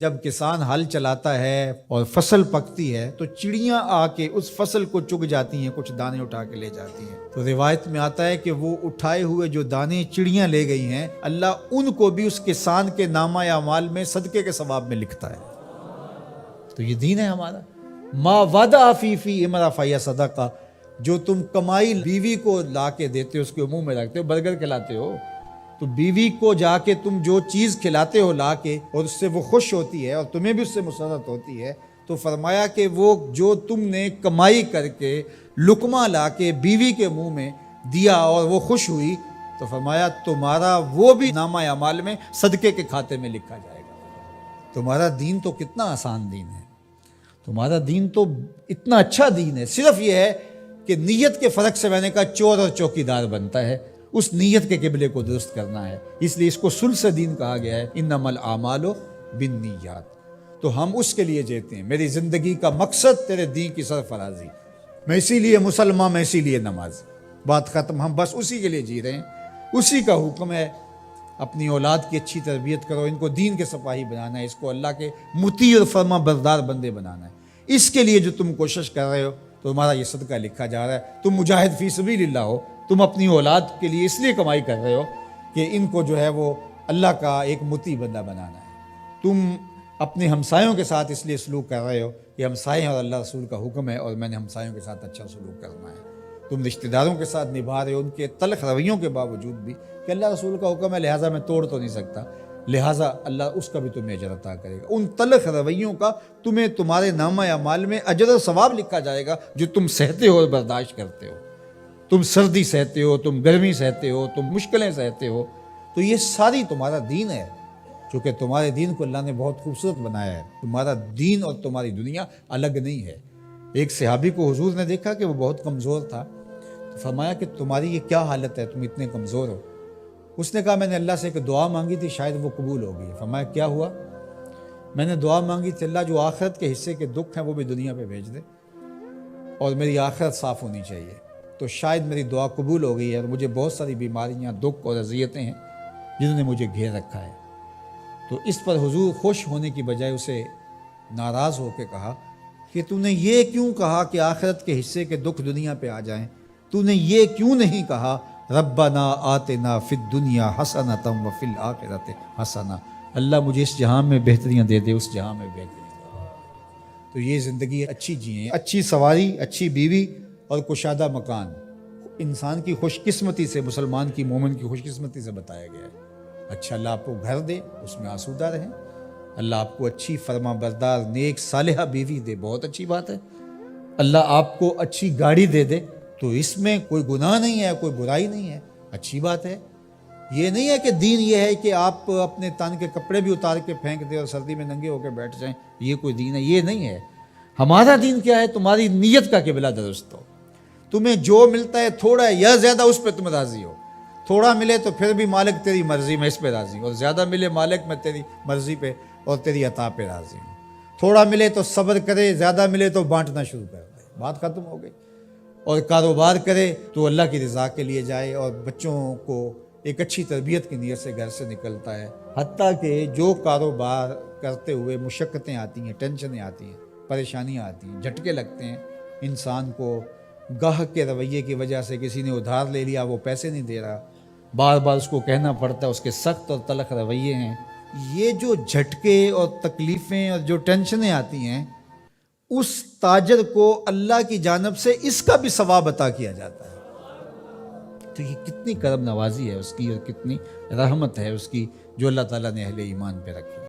جب کسان ہل چلاتا ہے اور فصل پکتی ہے تو چڑیاں آ کے اس فصل کو چگ جاتی ہیں، کچھ دانے اٹھا کے لے جاتی ہیں۔ تو روایت میں آتا ہے کہ وہ اٹھائے ہوئے جو دانے چڑیاں لے گئی ہیں، اللہ ان کو بھی اس کسان کے نامہ اعمال میں صدقے کے ثواب میں لکھتا ہے۔ تو یہ دین ہے ہمارا۔ ما وعدہ فی امرا فیا صدقہ، جو تم کمائی بیوی کو لا کے دیتے ہو، اس کے منہ میں رکھتے ہو، برگر کھلاتے ہو، تو بیوی کو جا کے تم جو چیز کھلاتے ہو لا کے، اور اس سے وہ خوش ہوتی ہے اور تمہیں بھی اس سے مسرت ہوتی ہے، تو فرمایا کہ وہ جو تم نے کمائی کر کے لقمہ لا کے بیوی کے منہ میں دیا اور وہ خوش ہوئی، تو فرمایا تمہارا وہ بھی نامہ اعمال میں صدقے کے کھاتے میں لکھا جائے گا۔ تمہارا دین تو کتنا آسان دین ہے، تمہارا دین تو اتنا اچھا دین ہے۔ صرف یہ ہے کہ نیت کے فرق سے میں نے کہا چور اور چوکیدار بنتا ہے، اس نیت کے قبلے کو درست کرنا ہے، اس لیے اس کو ثلث دین کہا گیا ہے، انما الاعمال بالنیات۔ تو ہم اس کے لیے جیتے ہیں، میری زندگی کا مقصد تیرے دین کی سرفرازی، میں اسی لیے مسلمان، میں اسی لیے نماز، بات ختم۔ ہم بس اسی کے لیے جی رہے ہیں، اسی کا حکم ہے۔ اپنی اولاد کی اچھی تربیت کرو، ان کو دین کے سپاہی بنانا ہے، اس کو اللہ کے مطیع اور فرما بردار بندے بنانا ہے۔ اس کے لیے جو تم کوشش کر رہے ہو تو تمہارا یہ صدقہ لکھا جا رہا ہے۔ تم مجاہد فی سبیل اللہ ہو، تم اپنی اولاد کے لیے اس لیے کمائی کر رہے ہو کہ ان کو جو ہے وہ اللہ کا ایک مطیع بندہ بنانا ہے۔ تم اپنے ہمسایوں کے ساتھ اس لیے سلوک کر رہے ہو کہ ہمسائے اور اللہ رسول کا حکم ہے اور میں نے ہمسایوں کے ساتھ اچھا سلوک کرنا ہے۔ تم رشتہ داروں کے ساتھ نبھا رہے ہو ان کے تلخ رویوں کے باوجود بھی کہ اللہ رسول کا حکم ہے، لہٰذا میں توڑ تو نہیں سکتا، لہٰذا اللہ اس کا بھی تمہیں اجر عطا کرے گا۔ ان تلخ رویوں کا تمہیں تمہارے نامہ اعمال میں اجر و ثواب لکھا جائے گا جو تم سہتے ہو اور برداشت کرتے ہو۔ تم سردی سہتے ہو، تم گرمی سہتے ہو، تم مشکلیں سہتے ہو، تو یہ ساری تمہارا دین ہے۔ چونکہ تمہارے دین کو اللہ نے بہت خوبصورت بنایا ہے، تمہارا دین اور تمہاری دنیا الگ نہیں ہے۔ ایک صحابی کو حضور نے دیکھا کہ وہ بہت کمزور تھا، تو فرمایا کہ تمہاری یہ کیا حالت ہے، تم اتنے کمزور ہو؟ اس نے کہا میں نے اللہ سے ایک دعا مانگی تھی، شاید وہ قبول ہو گئی۔ فرمایا کیا ہوا؟ میں نے دعا مانگی تھی اللہ جو آخرت کے حصے کے دکھ ہیں وہ بھی دنیا پہ بھیج دے اور میری آخرت صاف ہونی چاہیے، تو شاید میری دعا قبول ہو گئی ہے، اور مجھے بہت ساری بیماریاں، دکھ اور اذیتیں ہیں جنہوں نے مجھے گھیر رکھا ہے۔ تو اس پر حضور خوش ہونے کی بجائے اسے ناراض ہو کے کہا کہ تو نے یہ کیوں کہا کہ آخرت کے حصے کے دکھ دنیا پہ آ جائیں؟ تو نے یہ کیوں نہیں کہا ربنا آتنا فی الدنیا حسنۃ وفی الآخرۃ حسنہ، اللہ مجھے اس جہان میں بہتریاں دے دے، اس جہان میں بہتریاں دے دے۔ تو یہ زندگی اچھی جئیں، اچھی سواری، اچھی بیوی اور کشادہ مکان، انسان کی خوش قسمتی سے، مسلمان کی، مومن کی خوش قسمتی سے بتایا گیا ہے۔ اچھا اللہ آپ کو گھر دے، اس میں آسودہ رہیں، اللہ آپ کو اچھی فرما بردار نیک صالحہ بیوی دے، بہت اچھی بات ہے۔ اللہ آپ کو اچھی گاڑی دے دے تو اس میں کوئی گناہ نہیں ہے، کوئی برائی نہیں ہے، اچھی بات ہے۔ یہ نہیں ہے کہ دین یہ ہے کہ آپ اپنے تن کے کپڑے بھی اتار کے پھینک دیں اور سردی میں ننگے ہو کے بیٹھ جائیں، یہ کوئی دین ہے، یہ نہیں ہے۔ ہمارا دین کیا ہے؟ تمہاری نیت کا قبلہ درست ہو، تمہیں جو ملتا ہے تھوڑا ہے یا زیادہ اس پہ تم راضی ہو، تھوڑا ملے تو پھر بھی مالک تیری مرضی میں اس پہ راضی ہوں، اور زیادہ ملے مالک میں تیری مرضی پہ اور تیری عطا پہ راضی ہوں۔ تھوڑا ملے تو صبر کرے، زیادہ ملے تو بانٹنا شروع کر دے، بات ختم ہو گئی۔ اور کاروبار کرے تو اللہ کی رضا کے لیے جائے، اور بچوں کو ایک اچھی تربیت کی نیت سے گھر سے نکلتا ہے، حتیٰ کہ جو کاروبار کرتے ہوئے مشقتیں آتی ہیں، ٹینشنیں آتی ہیں، پریشانیاں آتی ہیں، جھٹکے لگتے ہیں انسان کو، گاہک کے رویے کی وجہ سے کسی نے ادھار لے لیا، وہ پیسے نہیں دے رہا، بار بار اس کو کہنا پڑتا ہے، اس کے سخت اور تلخ رویے ہیں، یہ جو جھٹکے اور تکلیفیں اور جو ٹینشنیں آتی ہیں، اس تاجر کو اللہ کی جانب سے اس کا بھی ثواب عطا کیا جاتا ہے۔ تو یہ کتنی کرم نوازی ہے اس کی، اور کتنی رحمت ہے اس کی جو اللہ تعالیٰ نے اہل ایمان پہ رکھی۔